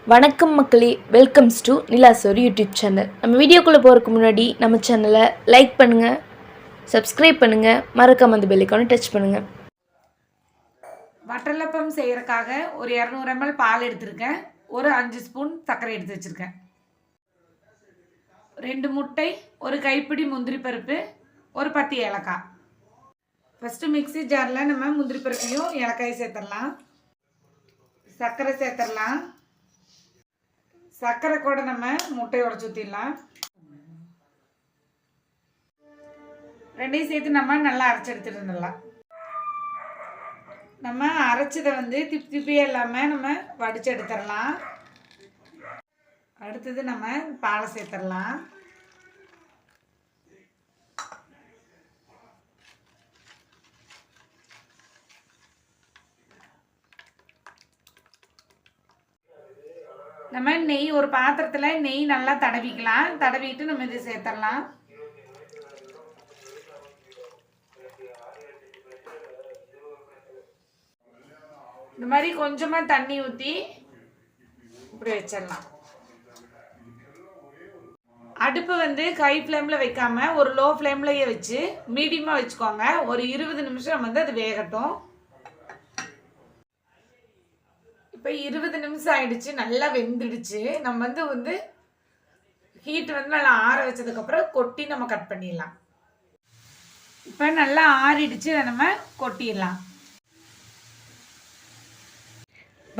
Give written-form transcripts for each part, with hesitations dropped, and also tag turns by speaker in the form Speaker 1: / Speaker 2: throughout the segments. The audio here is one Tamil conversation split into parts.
Speaker 1: வணக்கம் மக்களே, வெல்கம்ஸ் டு நிலாசோர் யூடியூப் சேனல். நம்ம வீடியோக்குள்ளே போகிறதுக்கு முன்னாடி நம்ம சேனலை லைக் பண்ணுங்கள், சப்ஸ்கிரைப் பண்ணுங்கள், மறக்காம அந்த பெல் ஐகானை டச் பண்ணுங்கள்.
Speaker 2: வட்டலப்பம் செய்கிறதுக்காக ஒரு 200 ml பால் எடுத்திருக்கேன். ஒரு 5 ஸ்பூன் சர்க்கரை எடுத்து வச்சுருக்கேன். 2 முட்டை, ஒரு கைப்பிடி முந்திரி பருப்பு, ஒரு 10 ஏலக்காய். ஃபஸ்ட்டு மிக்ஸி ஜாரில் நம்ம முந்திரி பருப்பையும் ஏலக்காயும் சேர்த்துடலாம். சர்க்கரை சேர்த்துடலாம். சர்க்கரை கூட நம்ம முட்டையை உடச்சி ஊற்றிடலாம். ரெண்டையும் சேர்த்து நம்ம நல்லா அரைச்சி எடுத்துகிட்டு வந்துடலாம். நம்ம அரைச்சதை திப்பியே இல்லாமல் நம்ம வடித்து எடுத்துடலாம். அடுத்தது நம்ம பாலை சேர்த்துடலாம். நம்ம நெய் ஒரு பாத்திரத்தில் நெய் நல்லா தடவிக்கலாம். தடவிட்டு நம்ம இதை சேர்த்துடலாம். இந்த மாதிரி கொஞ்சமாக தண்ணி ஊற்றி இப்படி வச்சிடலாம். அடுப்பு ஹை ஃப்ளேமில் வைக்காமல் ஒரு லோ ஃப்ளேம்லேயே வச்சு மீடியமாக வச்சுக்கோங்க. ஒரு 20 நிமிஷம் அது வேகட்டும். இப்போ 20 நிமிஷம் ஆயிடுச்சு, நல்லா வெந்துடுச்சு. நம்ம ஹீட் நல்லா ஆற வச்சதுக்கப்புறம் கொட்டி நம்ம கட் பண்ணிடலாம். இப்போ நல்லா ஆறிடுச்சு, அதை நம்ம கொட்டிடலாம்.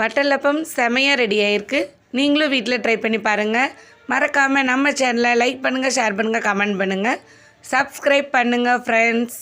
Speaker 2: வட்டலப்பம் செமையாக ரெடி ஆகிருக்கு. நீங்களும் வீட்டில் ட்ரை பண்ணி பாருங்கள். மறக்காமல் நம்ம சேனலை லைக் பண்ணுங்கள், ஷேர் பண்ணுங்கள், கமெண்ட் பண்ணுங்கள், சப்ஸ்கிரைப் பண்ணுங்கள் ஃப்ரெண்ட்ஸ்.